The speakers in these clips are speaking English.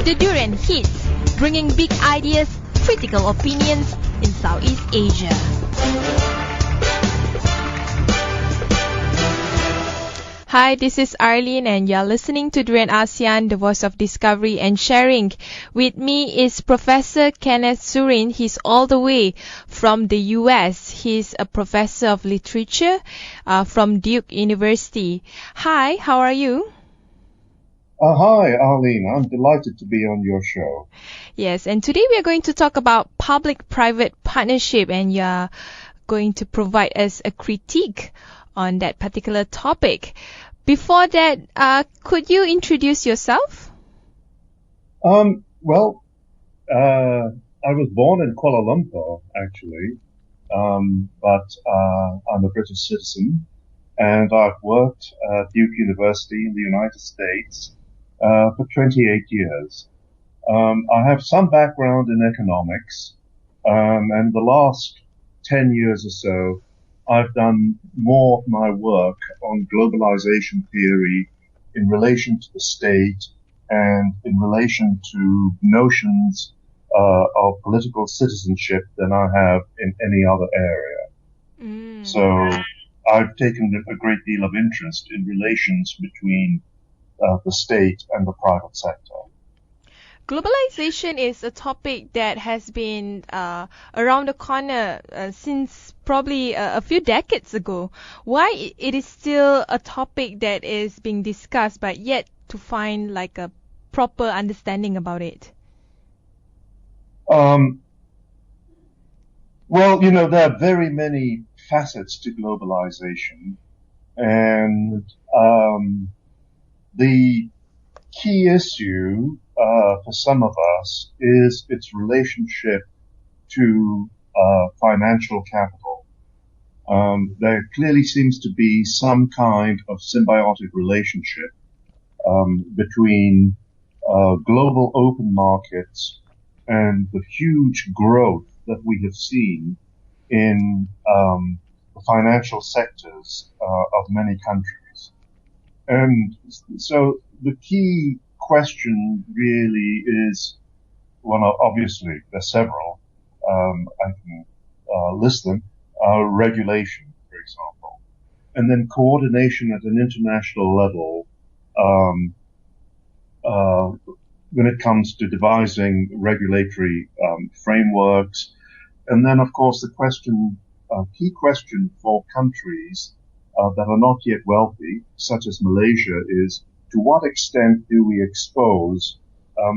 the Durian Heat, bringing big ideas, critical opinions in Southeast Asia. Hi, this is Arlene and you're listening to Durian ASEAN, the voice of discovery and sharing. With me is Professor Kenneth Surin. He's all the way from the US. He's a professor of literature from Duke University. Hi, how are you? Hi, Arlene. I'm delighted to be on your show. Yes, and today we are going to talk about public-private partnership, and you're going to provide us a critique on that particular topic. Before that, could you introduce yourself? I was born in Kuala Lumpur, actually, but I'm a British citizen, and I've worked at Duke University in the United States for 28 years. I have some background in economics, and the last 10 years or so, I've done more of my work on globalization theory in relation to the state and in relation to notions of political citizenship than I have in any other area. So I've taken a great deal of interest in relations between the state and the private sector. Globalization is a topic that has been around the corner since probably a few decades ago. Why it is still a topic that is being discussed, but yet to find like a proper understanding about it? Well, there are very many facets to globalization, and the key issue for some of us is its relationship to financial capital. There clearly seems to be some kind of symbiotic relationship between global open markets and the huge growth that we have seen in the financial sectors of many countries. And so the key question really is, well, obviously there's several, I can list them, regulation, for example, and then coordination at an international level when it comes to devising regulatory frameworks. And then, of course, the key question for countries that are not yet wealthy, such as Malaysia, is to what extent do we expose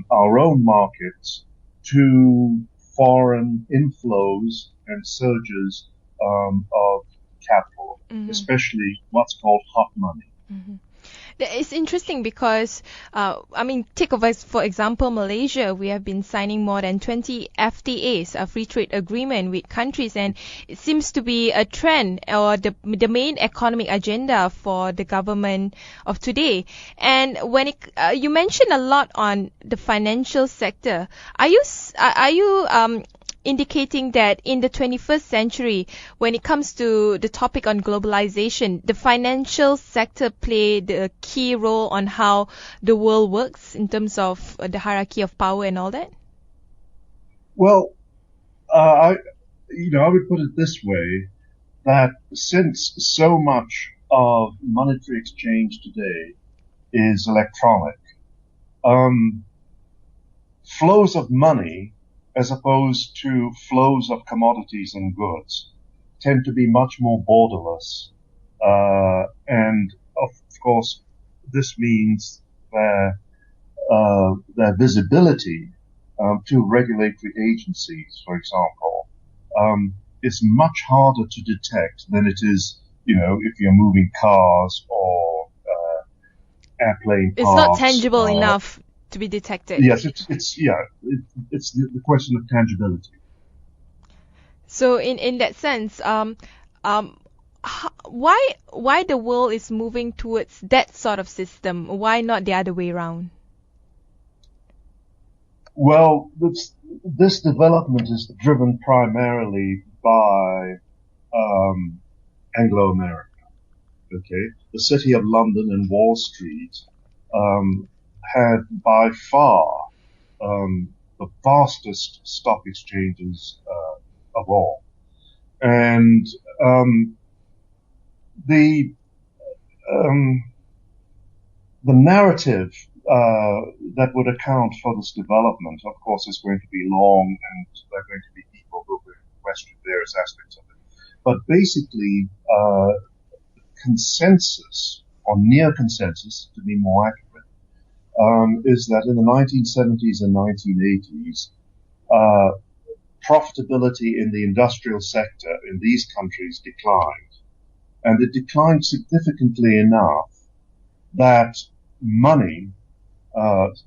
our own markets to foreign inflows and surges of capital, especially what's called hot money. Mm-hmm. It's interesting because, take of us, for example, Malaysia. We have been signing more than 20 FTAs, a free trade agreement with countries, and it seems to be a trend or the main economic agenda for the government of today. And when you mentioned a lot on the financial sector, are you indicating that in the 21st century, when it comes to the topic on globalization, the financial sector played a key role on how the world works in terms of the hierarchy of power and all that? Well, I would put it this way, that since so much of monetary exchange today is electronic, flows of money as opposed to flows of commodities and goods tend to be much more borderless. And of course, this means their visibility to regulatory agencies, for example, is much harder to detect than it is, if you're moving cars or airplane parts. It's not tangible enough to be detected. Yes, it's the question of tangibility. So in that sense, why the world is moving towards that sort of system? Why not the other way around? Well, this development is driven primarily by Anglo-America. Okay, the City of London and Wall Street had by far the vastest stock exchanges of all. And the narrative that would account for this development, of course, is going to be long, and there are going to be people who will question various aspects of it. But basically, consensus, or near consensus, to be more accurate, is that in the 1970s and 1980s, profitability in the industrial sector in these countries declined. And it declined significantly enough that money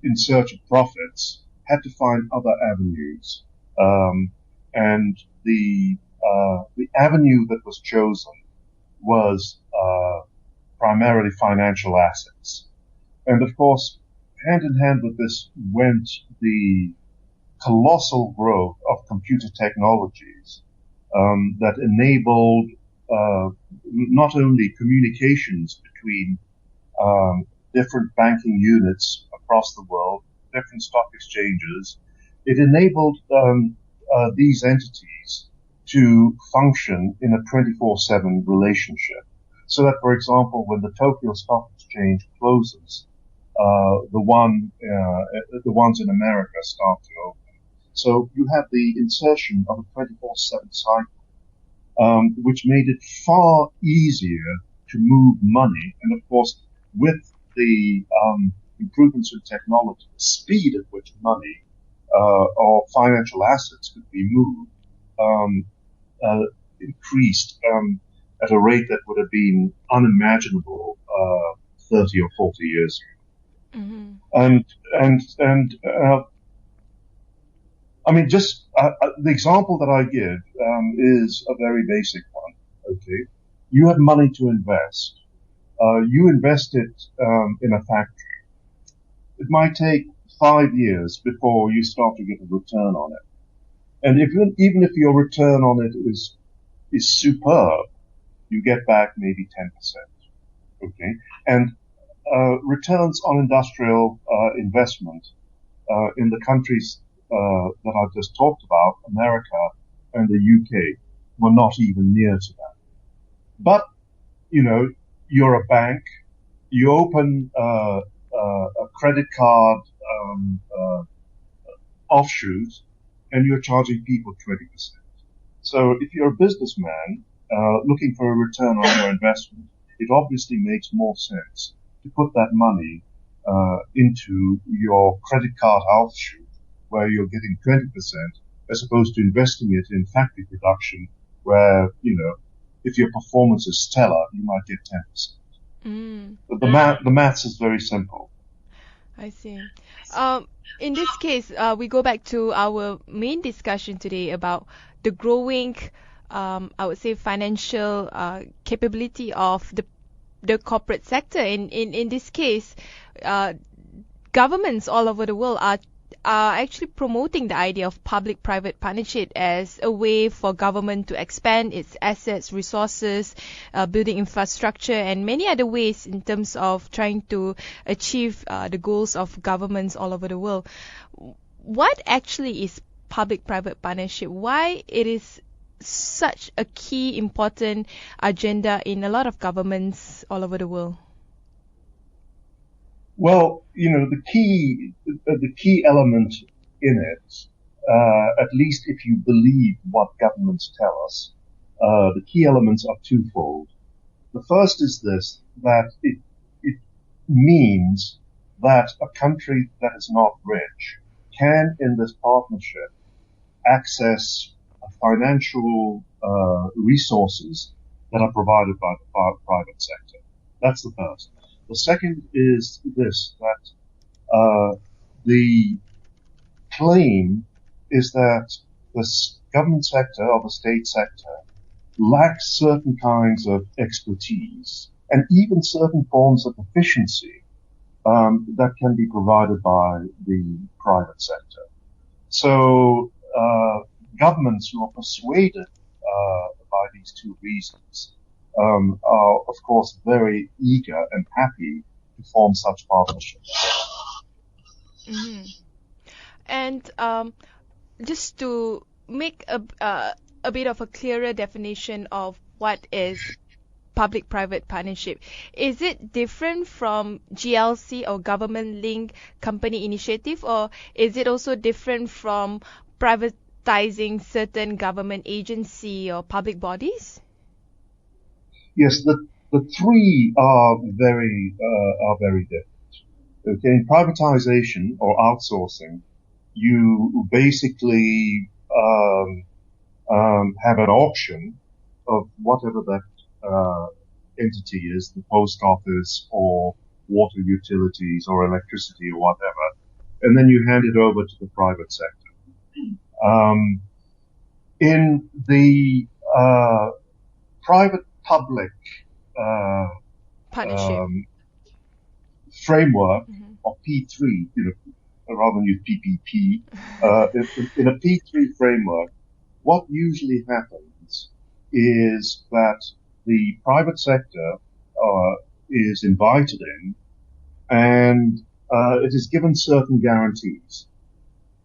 in search of profits had to find other avenues. And the avenue that was chosen was primarily financial assets. And of course, hand in hand with this went the colossal growth of computer technologies that enabled not only communications between different banking units across the world, different stock exchanges, it enabled these entities to function in a 24/7 relationship. So that, for example, when the Tokyo Stock Exchange closes, the ones in America start to open. So you have the insertion of a 24/7 cycle, which made it far easier to move money. And of course, with the improvements in technology, the speed at which money or financial assets could be moved increased at a rate that would have been unimaginable 30 or 40 years ago. Mm-hmm. And I mean, just the example that I give is a very basic one. Okay, you have money to invest. You invest it in a factory. It might take 5 years before you start to get a return on it. And even if your return on it is superb, you get back maybe 10%. Okay, and returns on industrial investment in the countries that I've just talked about, America and the UK, were not even near to that. But, you know, you're a bank, you open a credit card offshoot, and you're charging people 20%. So if you're a businessman looking for a return on your investment, it obviously makes more sense to put that money into your credit card offshoot, where you're getting 20%, as opposed to investing it in factory production, where, you know, if your performance is stellar, you might get 10%. But the maths is very simple. I see. In this case, we go back to our main discussion today about the growing, I would say, financial capability of the corporate sector. In this case, governments all over the world are actually promoting the idea of public-private partnership as a way for government to expand its assets, resources, building infrastructure, and many other ways in terms of trying to achieve the goals of governments all over the world. What actually is public-private partnership? Why it is such a key, important agenda in a lot of governments all over the world? Well, you know, the key element in it, at least if you believe what governments tell us, the key elements are twofold. The first is this, that it means that a country that is not rich can, in this partnership, access financial resources that are provided by the private sector. That's the first. The second is this, that the claim is that the government sector or the state sector lacks certain kinds of expertise and even certain forms of efficiency that can be provided by the private sector. So governments who are persuaded by these two reasons are, of course, very eager and happy to form such partnerships. Mm-hmm. And just to make a bit of a clearer definition of what is public-private partnership, is it different from GLC or government-linked company initiative, or is it also different from privatizing certain government agency or public bodies? Yes, the three are very different. Okay, in privatization or outsourcing, you basically have an auction of whatever that entity is, the post office or water utilities or electricity or whatever, and then you hand it over to the private sector. In the private-public Partnership. Framework of P3, rather than use PPP, in a P3 framework, what usually happens is that the private sector is invited in, and it is given certain guarantees,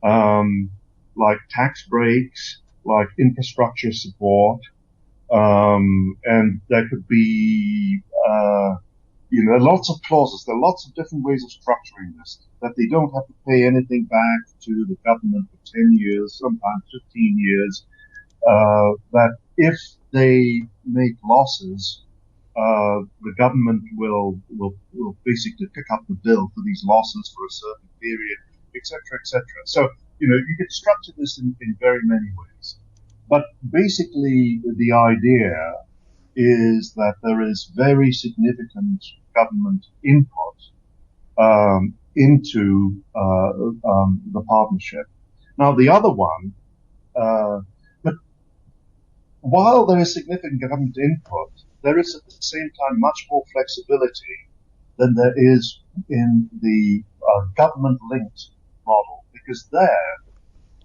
like tax breaks, like infrastructure support, and there could be lots of clauses. There are lots of different ways of structuring this, that they don't have to pay anything back to the government for 10 years, sometimes 15 years, that if they make losses, the government will basically pick up the bill for these losses for a certain period, etc., etc. So, you can structure this in very many ways. But basically, the idea is that there is very significant government input into the partnership. Now, the other one, but while there is significant government input, there is at the same time much more flexibility than there is in the government-linked model, because there,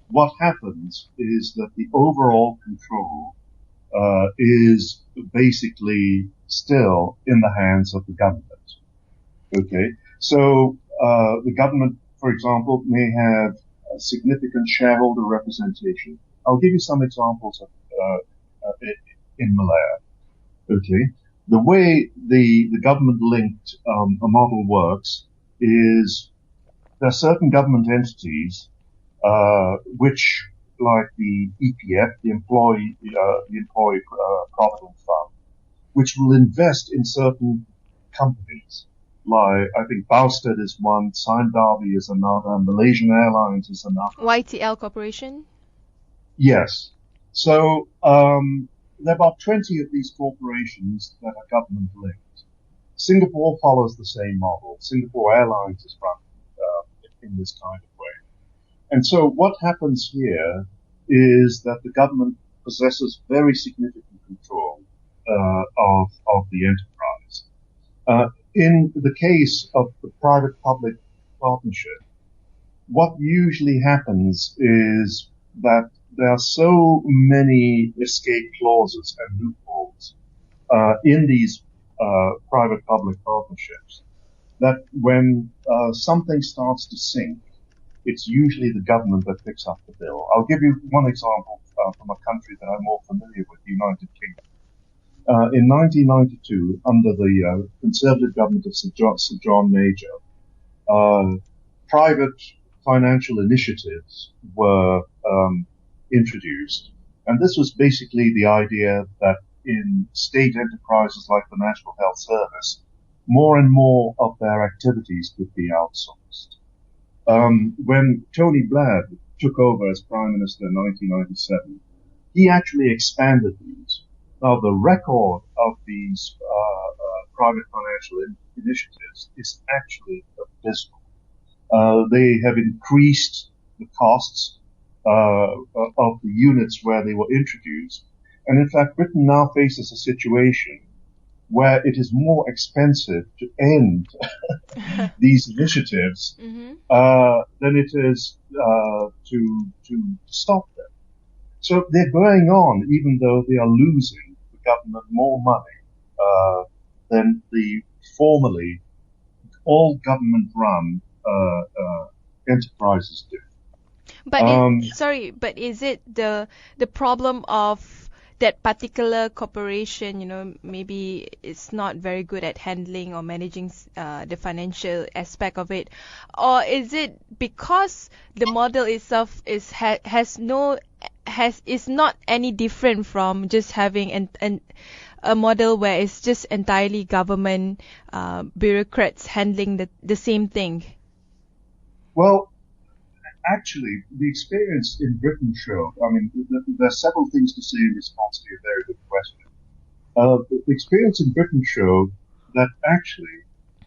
what happens is that the overall control is basically still in the hands of the government. Okay, so the government, for example, may have a significant shareholder representation. I'll give you some examples of, in Malaya. Okay, the way the government-linked model works is there are certain government entities which, like the EPF, the Employee Provident Fund, which will invest in certain companies. Like, I think Bowstead is one, Sime Darby is another, Malaysian Airlines is another. YTL Corporation? Yes. So there are about 20 of these corporations that are government linked. Singapore follows the same model. Singapore Airlines is run in this kind of way. And so what happens here is that the government possesses very significant control of the enterprise. In the case of the private-public partnership, what usually happens is that there are so many escape clauses and loopholes in these private-public partnerships that when something starts to sink, it's usually the government that picks up the bill. I'll give you one example from a country that I'm more familiar with, the United Kingdom. In 1992, under the Conservative government of Sir John Major, private financial initiatives were introduced. And this was basically the idea that in state enterprises like the National Health Service, more and more of their activities could be outsourced. When Tony Blair took over as Prime Minister in 1997, he actually expanded these. Now, the record of these private financial initiatives is actually abysmal. They have increased the costs of the units where they were introduced. And in fact, Britain now faces a situation where it is more expensive to end these initiatives than it is to stop them. So they're going on, even though they are losing the government more money than the formerly all government-run enterprises do. But Um, but is it the problem of that particular corporation, maybe it's not very good at handling or managing the financial aspect of it, or is it because the model itself is not any different from just having a model where it's just entirely government bureaucrats handling the same thing? well, actually, the experience in Britain showed, I mean, there are several things to say in response to your very good question. The experience in Britain showed that actually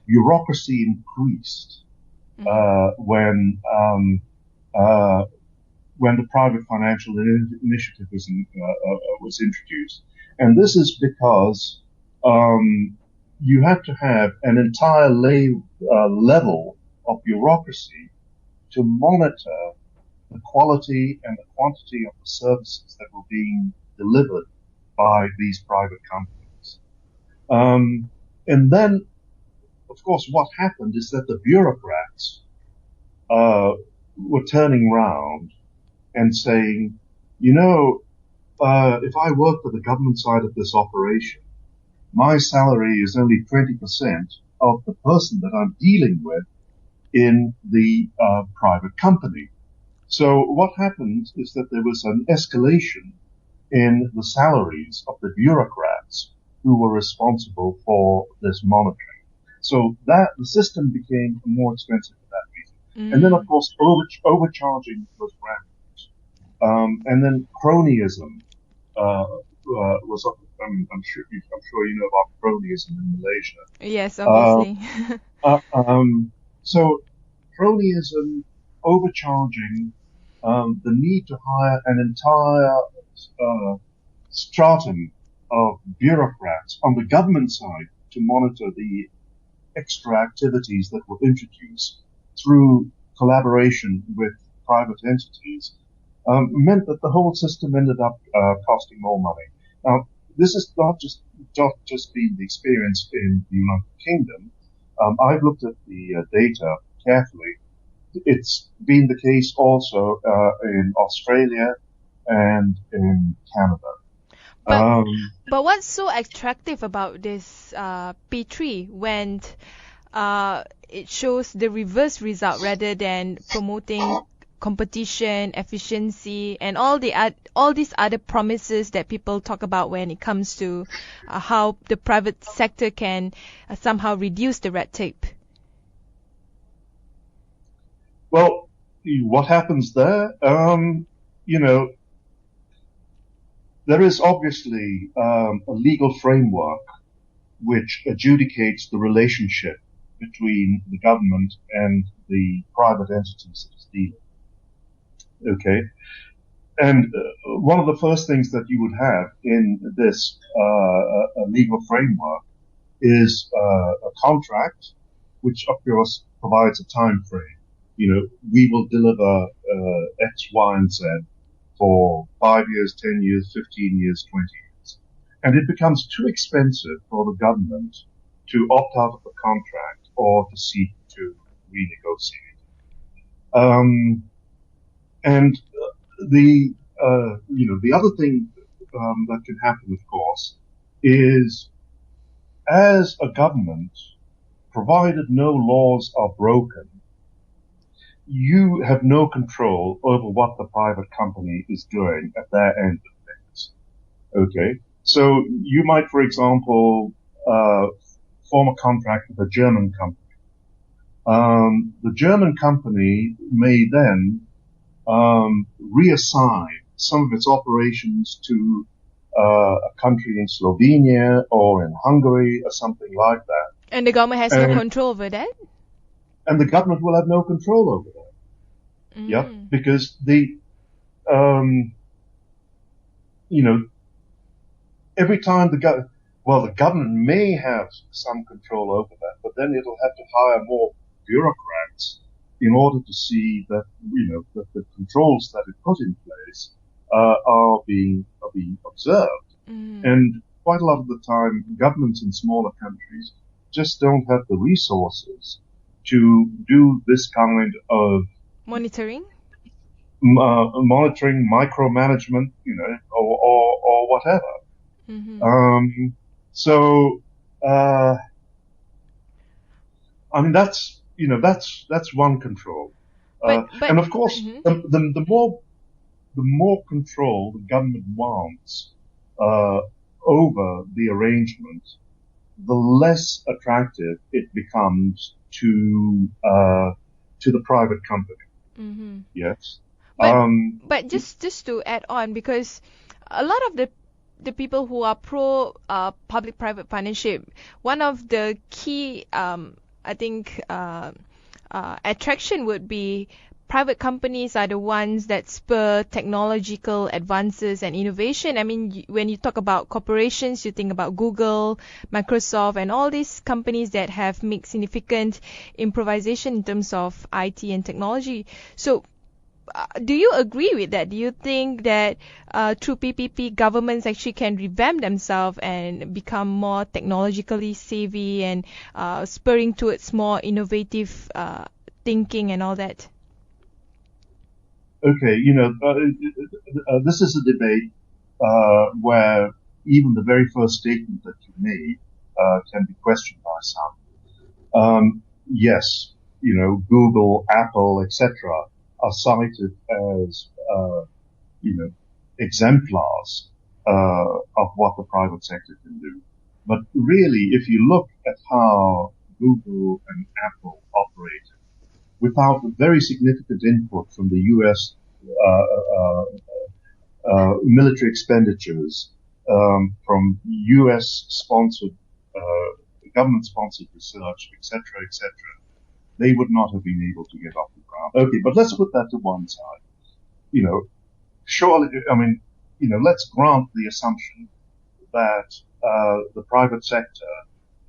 bureaucracy increased Mm-hmm. uh, when the private financial initiative was introduced, and this is because you have to have an entire level of bureaucracy to monitor the quality and the quantity of the services that were being delivered by these private companies. And then, of course, what happened is that the bureaucrats were turning round and saying, if I work for the government side of this operation, my salary is only 20% of the person that I'm dealing with in the private company. So what happened is that there was an escalation in the salaries of the bureaucrats who were responsible for this monitoring. So that the system became more expensive for that reason. And then, of course, overcharging was rampant. And then cronyism was. I'm sure you know about cronyism in Malaysia. Yes, Uh, obviously. so cronyism, overcharging, the need to hire an entire stratum of bureaucrats on the government side to monitor the extra activities that were introduced through collaboration with private entities meant that the whole system ended up costing more money. Now, this is not just been the experience in the United Kingdom. I've looked at the data carefully. It's been the case also in Australia and in Canada. But Um, but what's so attractive about this P3 when it shows the reverse result rather than promoting competition, efficiency, and all these other promises that people talk about when it comes to how the private sector can somehow reduce the red tape? well, what happens there? You know, there is obviously a legal framework which adjudicates the relationship between the government and the private entities that it's dealing. Okay, and one of the first things that you would have in this legal framework is a contract, which of course provides a time frame. We will deliver X, Y, and Z for 5 years, 10 years, 15 years, 20 years. And it becomes too expensive for the government to opt out of the contract or to seek to renegotiate. And the other thing that can happen, of course, is as a government, provided no laws are broken, you have no control over what the private company is doing at their end of things. Okay? So you might, for example, form a contract with a German company. The German company may then reassign some of its operations to a country in Slovenia or in Hungary or something like that. And the government has no control over that? And the government will have no control over that. Yep, because every time the government may have some control over that, but then it'll have to hire more bureaucrats in order to see that, that the controls that it put in place, are being observed. And quite a lot of the time, governments in smaller countries just don't have the resources to do this kind of monitoring. monitoring, micromanagement, or whatever. Mm-hmm. So, I mean, that's one control. But And of course, mhm. the more control the government wants over the arrangement, the less attractive it becomes to the private company. Mm-hmm. Yes. But Um, but just to add on, because a lot of the people who are pro public-private partnership, one of the key I think attraction would be private companies are the ones that spur technological advances and innovation. I mean, when you talk about corporations, you think about Google, Microsoft, and all these companies that have made significant improvisation in terms of IT and technology. So do you agree with that? Do you think that through PPP, governments actually can revamp themselves and become more technologically savvy and spurring towards more innovative thinking and all that? okay, this is a debate where even the very first statement that you made can be questioned by some. Yes, Google, Apple, etc., are cited as exemplars of what the private sector can do. But really, if you look at how Google and Apple operated, without very significant input from the U.S. Military expenditures, from U.S.-sponsored, government-sponsored research, etc., etc., they would not have been able to get off the ground. Okay, but let's put that to one side. Surely, I mean, let's grant the assumption that the private sector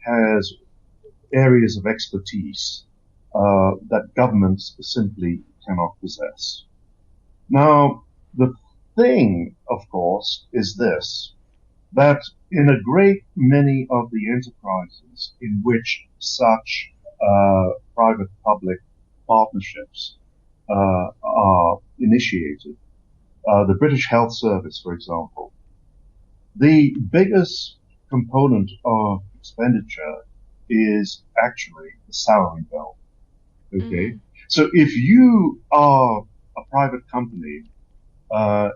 has areas of expertise that governments simply cannot possess. Now, the thing, of course, is this, that in a great many of the enterprises in which such private-public partnerships are initiated, the British Health Service, for example, the biggest component of expenditure is actually the salary bill. Okay? Mm-hmm. So if you are a private company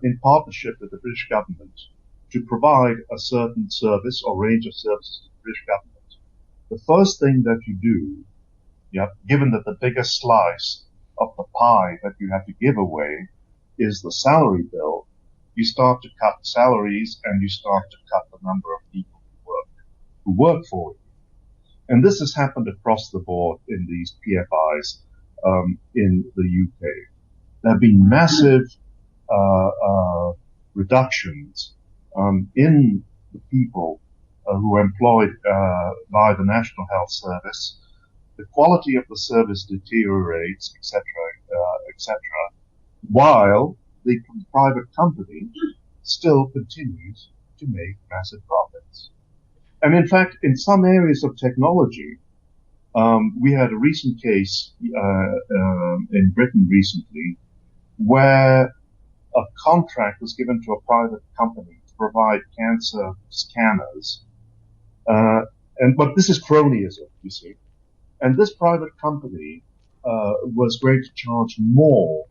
in partnership with the British government to provide a certain service or range of services to the British government, the first thing that you do, given that the biggest slice of the pie that you have to give away is the salary bill, you start to cut salaries and you start to cut the number of people who work for you. And this has happened across the board in these PFIs in the UK. There have been massive reductions in the people who are employed by the National Health Service. The quality of the service deteriorates, etc., etc., while the private company still continues to make massive profits. And in fact, in some areas of technology, we had a recent case in Britain recently where a contract was given to a private company to provide cancer scanners. But this is cronyism, you see. And this private company was going to charge more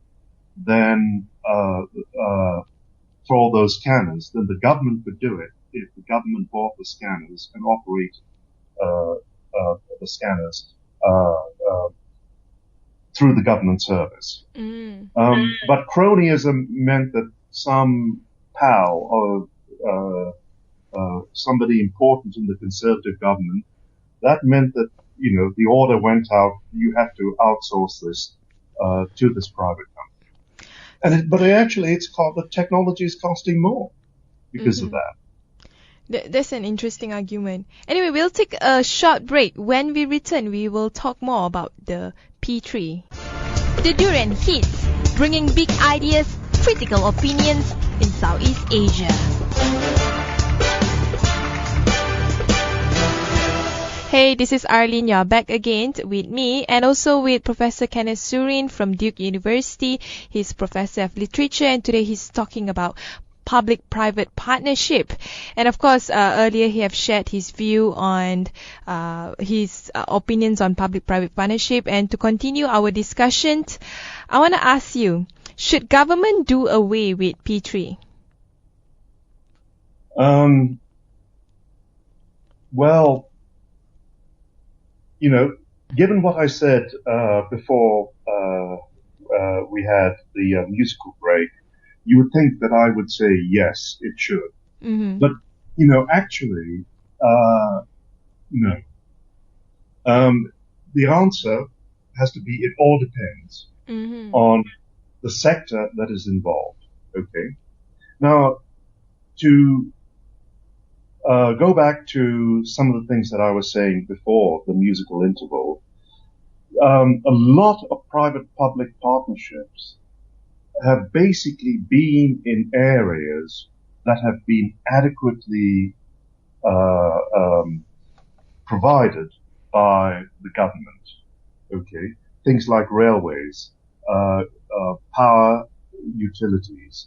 than for all those scanners than the government could do it if the government bought the scanners and operated the scanners through the government service. Mm. But cronyism meant that some pal or somebody important in the Conservative government, that meant that the order went out. You have to outsource this to this private company. But actually, the technology is costing more because of that. That's an interesting argument. Anyway, we'll take a short break. When we return, we will talk more about the P3. The Durian Heat, bringing big ideas, critical opinions in Southeast Asia. Hey, this is Arlene. You're back again with me and also with Professor Kenneth Surin from Duke University. He's Professor of Literature and today he's talking about public-private partnership. And of course, earlier he have shared his view on his opinions on public-private partnership. And to continue our discussion, I want to ask you, should government do away with P3? Well, given what I said before we had the musical break, you would think that I would say yes, it should. Mm-hmm. But actually, no. The answer has to be it all depends on the sector that is involved. Okay. Now, to go back to some of the things that I was saying before the musical interval, a lot of private-public partnerships have basically been in areas that have been adequately provided by the government. Okay, things like railways, power utilities,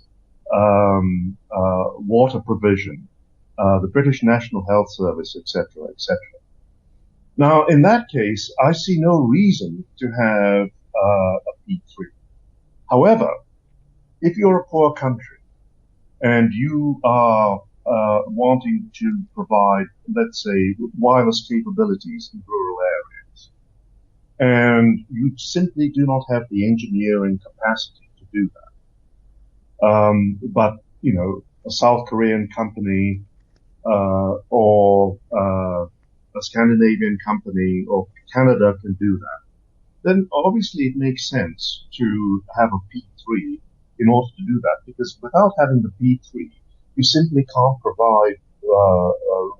water provision, the British National Health Service, etc., etc. Now, in that case, I see no reason to have a P3. However, if you're a poor country and you are wanting to provide, let's say, wireless capabilities in rural areas, and you simply do not have the engineering capacity to do that, but a South Korean company or a Scandinavian company or Canada can do that, then obviously it makes sense to have a P3 in order to do that, because without having the P3, you simply can't provide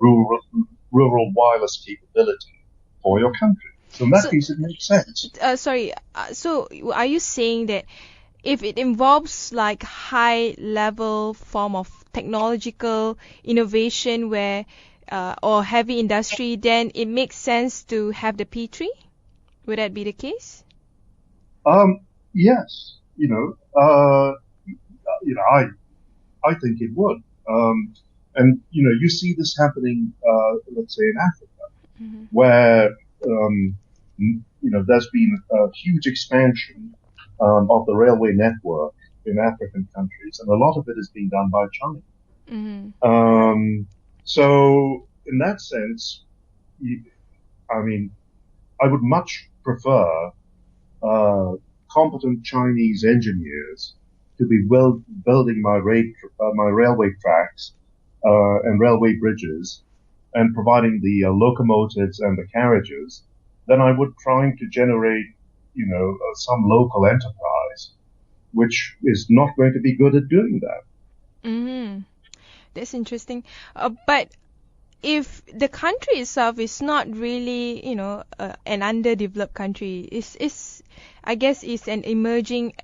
rural wireless capability for your country. So in that case, it makes sense. So are you saying that if it involves like high-level form of technological innovation where or heavy industry, then it makes sense to have the P3? Would that be the case? Yes. I think it would. And you see this happening, let's say in Africa, where there's been a huge expansion of the railway network in African countries, and a lot of it is being done by China. So in that sense, I would much prefer competent Chinese engineers to be building my railway tracks and railway bridges and providing the locomotives and the carriages than I would trying to generate, some local enterprise, which is not going to be good at doing that. That's interesting. But if the country itself is not really, an underdeveloped country, I guess it's an emerging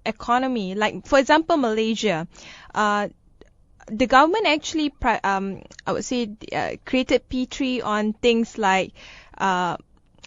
economy. Like, for example, Malaysia, the government actually, I would say, created P3 on things like,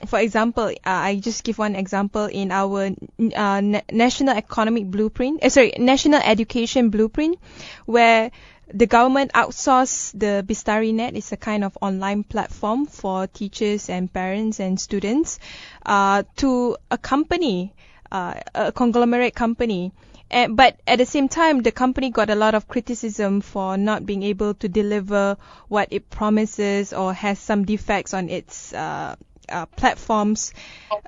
for example, I just give one example in our national national education blueprint, where the government outsourced the BistariNet. It's a kind of online platform for teachers and parents and students to a company, a conglomerate company. But at the same time, the company got a lot of criticism for not being able to deliver what it promises or has some defects on its platforms.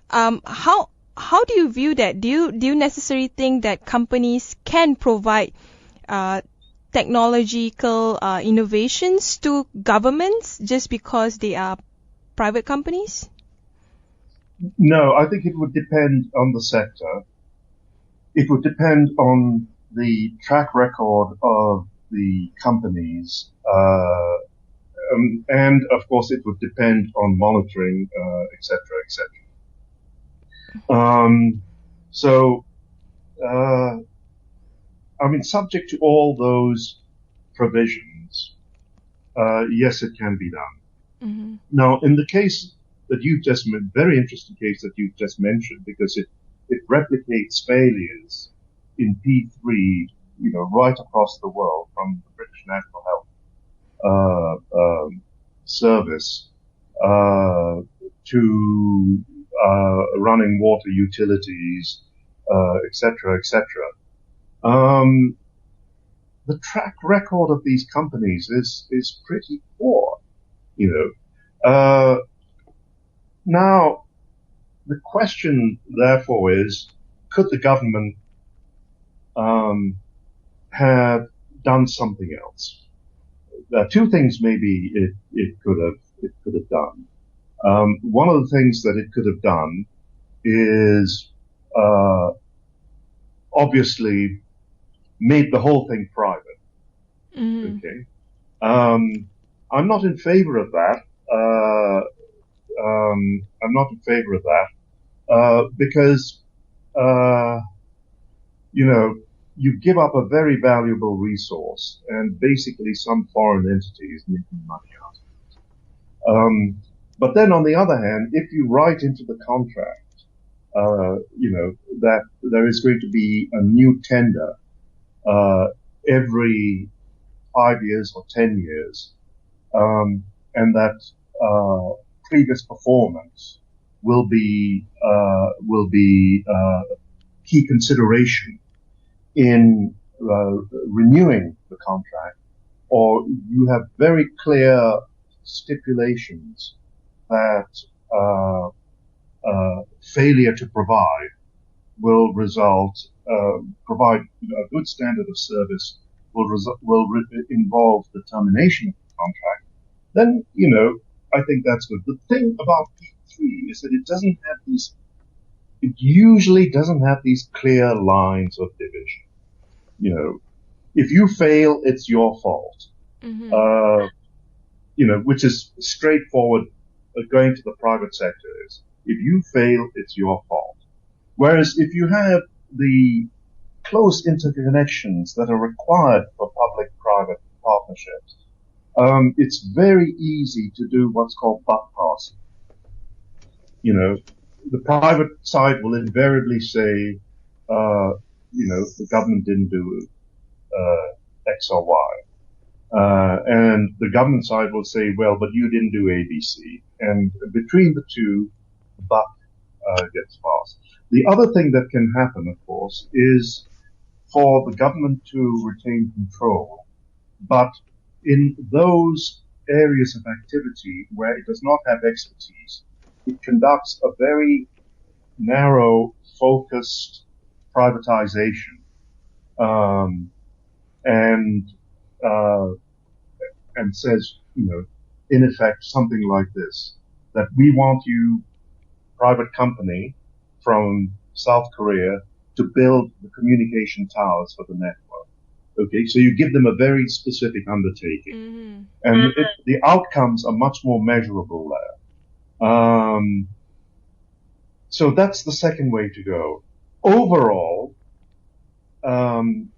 How do you view that? Do you necessarily think that companies can provide technological innovations to governments just because they are private companies? No, I think it would depend on the sector. It would depend on the track record of the companies, and of course it would depend on monitoring, etc., etc. Subject to all those provisions, yes, it can be done. Now, in the case that you've just, very interesting case that you've just mentioned, because it replicates failures in P3, right across the world, from the British National Health Service to running water utilities, etc., etc. The track record of these companies is pretty poor, Now, the question, therefore, is, could the government have done something else? There are two things maybe it could have done. One of the things that it could have done is obviously made the whole thing private. Mm-hmm. Okay. I'm not in favor of that. I'm not in favor of that because you give up a very valuable resource, and basically some foreign entity is making money out of it. But then on the other hand, if you write into the contract, that there is going to be a new tender every 5 years or 10 years, and that previous performance will be key consideration in renewing the contract, or you have very clear stipulations that failure to provide will provide a good standard of service will involve the termination of the contract, then, I think that's good. The thing about P3 is that it usually doesn't have these clear lines of division. If you fail, it's your fault. Mm-hmm. Which is straightforward. Going to the private sector is, if you fail, it's your fault. Whereas if you have the close interconnections that are required for public-private partnerships, it's very easy to do what's called buck passing. The private side will invariably say, the government didn't do X or Y. And the government side will say, well, but you didn't do A, B, C. And between the two, the buck gets passed. The other thing that can happen, of course, is for the government to retain control, but in those areas of activity where it does not have expertise, it conducts a very narrow, focused privatization, and says, in effect, something like this, that we want you, private company from South Korea, to build the communication towers for the network. Okay, so you give them a very specific undertaking, Mm-hmm. and the outcomes are much more measurable there. So that's the second way to go. Overall, and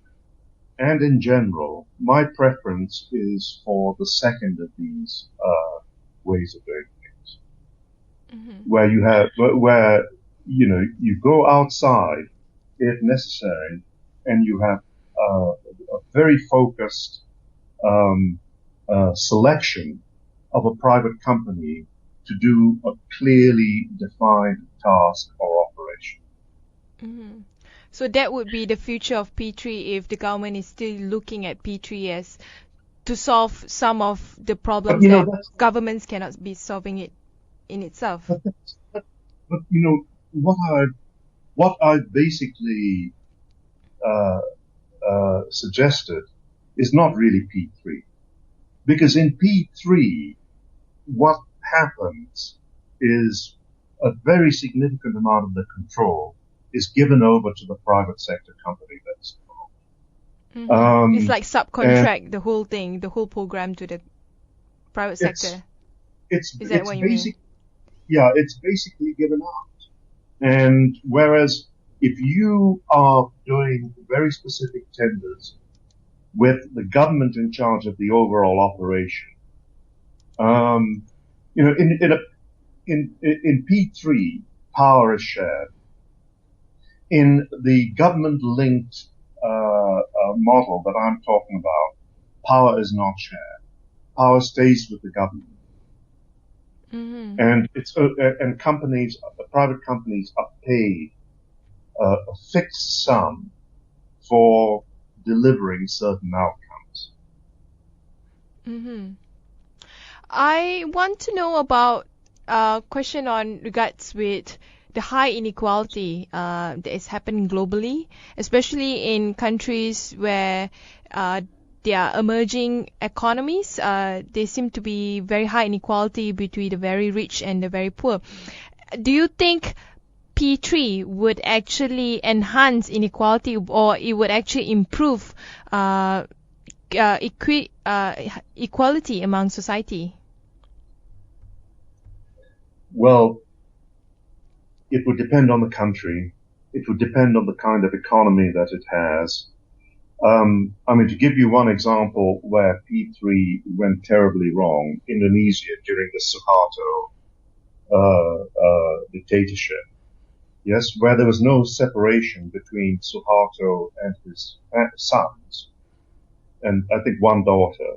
in general, my preference is for the second of these ways of doing things, Mm-hmm. where you go outside if necessary, and you have a very focused selection of a private company to do a clearly defined task or operation. Mm-hmm. So that would be the future of P3 if the government is still looking at P3 as to solve some of the problems that governments cannot be solving it in itself. But what I basically suggested is not really P3, because in P3, what happens is a very significant amount of the control is given over to the private sector company that's involved. Mm-hmm. It's like subcontract the whole thing, the whole program to the private sector. Is that what you mean? Yeah, it's basically given out. And whereas if you are doing very specific tenders with the government in charge of the overall operation, in P3, power is shared. In the government-linked model that I'm talking about, power is not shared. Power stays with the government. Mm-hmm. And and companies, private companies are paid a fixed sum for delivering certain outcomes. Mm-hmm. I want to know about question on regards with the high inequality that is happening globally, especially in countries where they are emerging economies. There seem to be very high inequality between the very rich and the very poor. Do you think P3 would actually enhance inequality, or it would actually improve equality among society? Well, it would depend on the country. It would depend on the kind of economy that it has. I mean, to give you one example where P3 went terribly wrong, Indonesia during the Suharto dictatorship. Yes, where there was no separation between Suharto and his sons, and I think one daughter.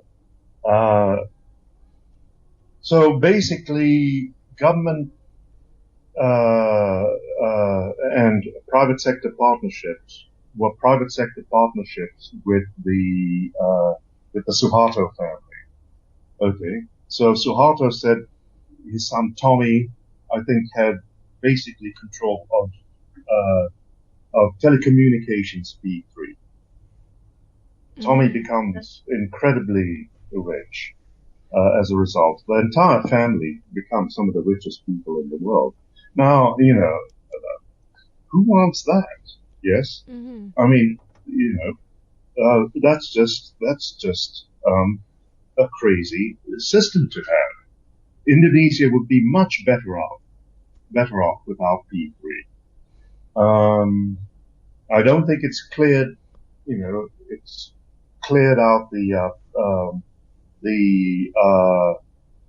So basically, government and private sector partnerships were private sector partnerships with the Suharto family. Okay, so Suharto said his son Tommy, I think, had basically control of telecommunications P3. Tommy becomes incredibly rich as a result. The entire family becomes some of the richest people in the world. Now, you know, who wants that? Yes. Mm-hmm. I mean, you know, that's just a crazy system to have. Indonesia would be much better off without P3. I don't think it's cleared, you know, it's cleared out the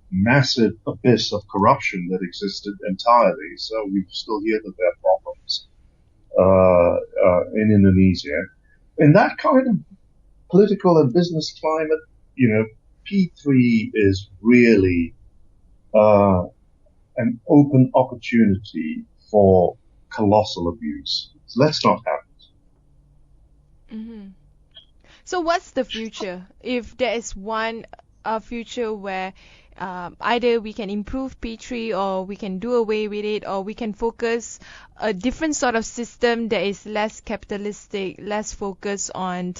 massive abyss of corruption that existed entirely. So we still hear that there are problems in Indonesia. In that kind of political and business climate, you know, P3 is really an open opportunity for colossal abuse. So let's not have it. Mm-hmm. So what's the future? If there is one future where either we can improve P3, or we can do away with it, or we can focus a different sort of system that is less capitalistic, less focused on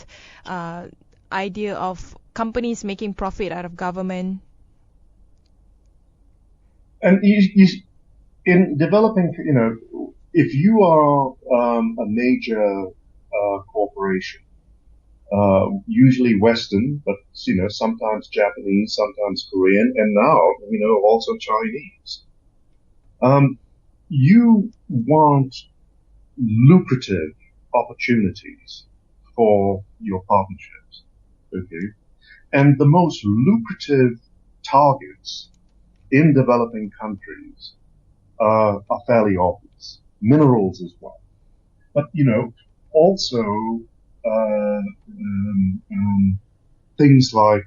idea of companies making profit out of government. And in developing, you know, if you are a major corporation, usually Western, but you know, sometimes Japanese, sometimes Korean, and now, you know, also Chinese. You want lucrative opportunities for your partnerships, okay? And the most lucrative targets in developing countries are fairly obvious. Minerals is one, but you know, also things like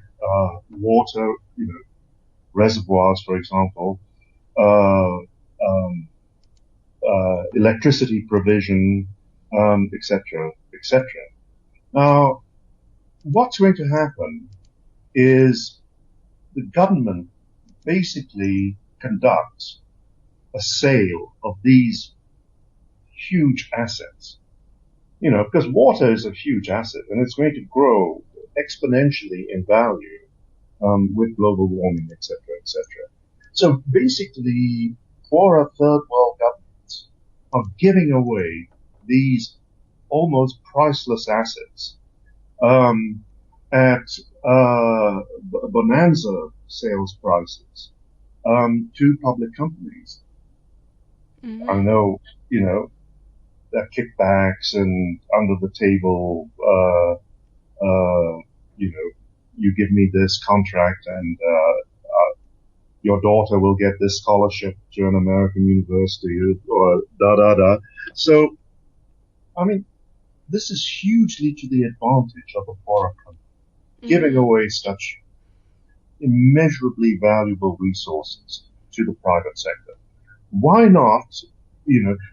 water, you know, reservoirs, for example, electricity provision, etc., etc. Now, what's going to happen is the government basically conducts a sale of these huge assets. You know, because water is a huge asset and it's going to grow exponentially in value with global warming, etc., etc. So basically, poorer third world governments are giving away these almost priceless assets at bonanza sales prices to public companies. Mm-hmm. I know, you know, there are kickbacks and under the table, you know, you give me this contract and your daughter will get this scholarship to an American university or da da da. So, I mean, this is hugely to the advantage of a poorer country, giving away such immeasurably valuable resources to the private sector. Why not,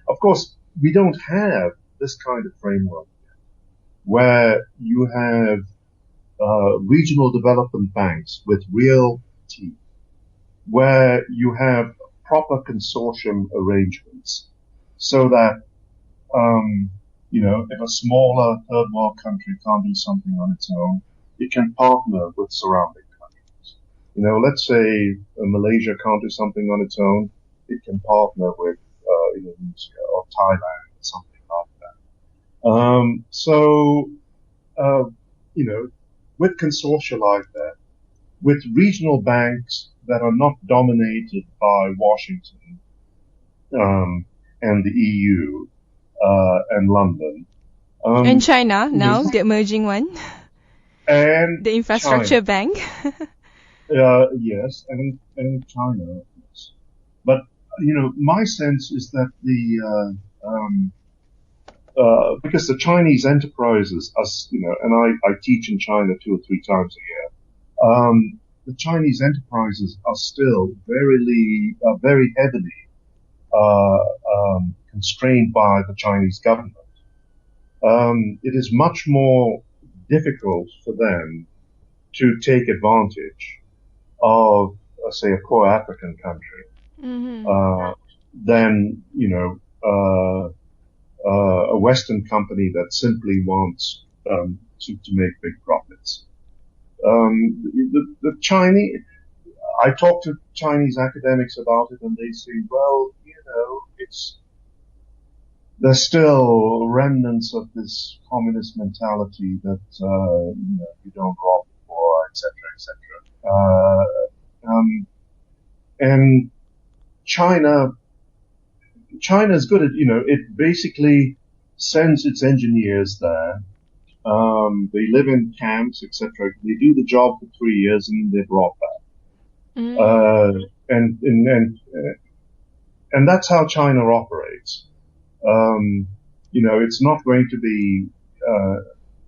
of course, we don't have this kind of framework where you have regional development banks with real teeth, where you have proper consortium arrangements so that, if a smaller third world country can't do something on its own, it can partner with surrounding countries. Let's say Malaysia can't do something on its own, it can partner with Indonesia or Thailand or something like that. With consortia like that, with regional banks that are not dominated by Washington and the EU and London. And China now, the emerging one. And the infrastructure China. bank. Yes, and China. Yes. But, my sense is that because the Chinese enterprises, and I teach in China 2 or 3 times a year, the Chinese enterprises are still very heavily constrained by the Chinese government. It is much more difficult for them to take advantage of, say, a poor African country than, a Western company that simply wants to make big profits. The Chinese, I talk to Chinese academics about it, and they say, well, there's still remnants of this communist mentality that you don't rob the poor, etc., etc. And China's good at, it basically sends its engineers there. They live in camps, etc. They do the job for 3 years and they're brought back. And that's how China operates. It's not going to be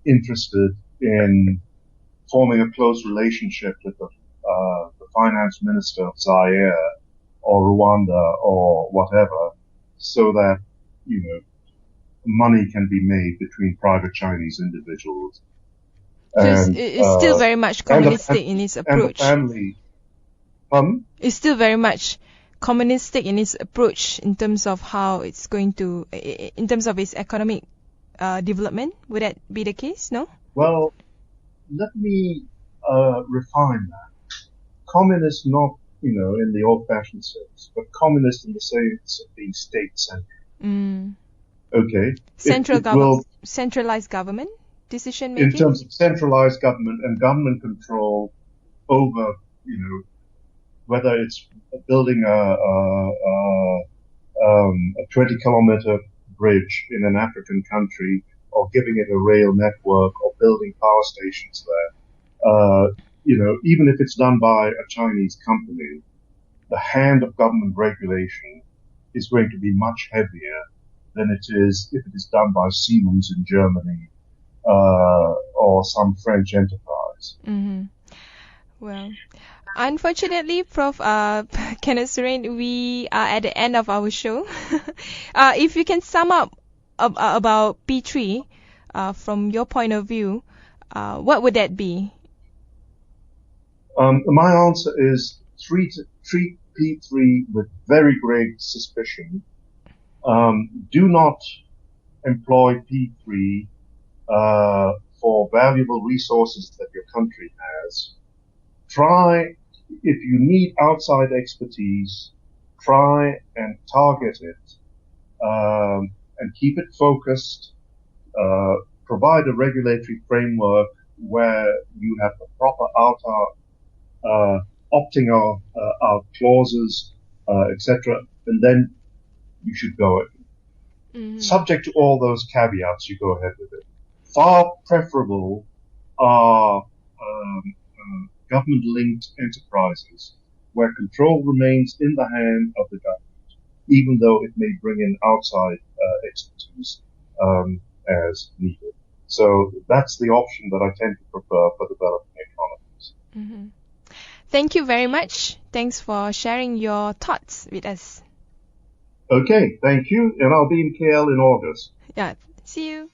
interested in forming a close relationship with the finance minister of Zaire or Rwanda or whatever, so that money can be made between private Chinese individuals. So it's still very much communistic in its approach. And the family. It's still very much communistic in its approach in terms of how it's going to, in terms of its economic development. Would that be the case? No? Well, let me refine that. Communist not, in the old-fashioned sense, but communist in the sense of being state-centered. Okay. Centralized government decision making? In terms of centralized government and government control over, whether it's building a 20-kilometer bridge in an African country or giving it a rail network or building power stations there. Even if it's done by a Chinese company, the hand of government regulation is going to be much heavier than it is if it is done by Siemens in Germany or some French enterprise. Well, unfortunately, Prof. Kenneth Surin, we are at the end of our show. If you can sum up about P3 from your point of view, what would that be? My answer is treat P3 with very great suspicion. Do not employ P3 for valuable resources that your country has. Try, if you need outside expertise, try and target it, and keep it focused. Provide a regulatory framework where you have the proper opting out clauses, etc., and then you should go ahead. Subject to all those caveats, you go ahead with it. Far preferable are government-linked enterprises where control remains in the hand of the government, even though it may bring in outside expertise as needed. So that's the option that I tend to prefer for developing economies. Mm-hmm. Thank you very much. Thanks for sharing your thoughts with us. Okay, thank you, and I'll be in KL in August. Yeah, see you.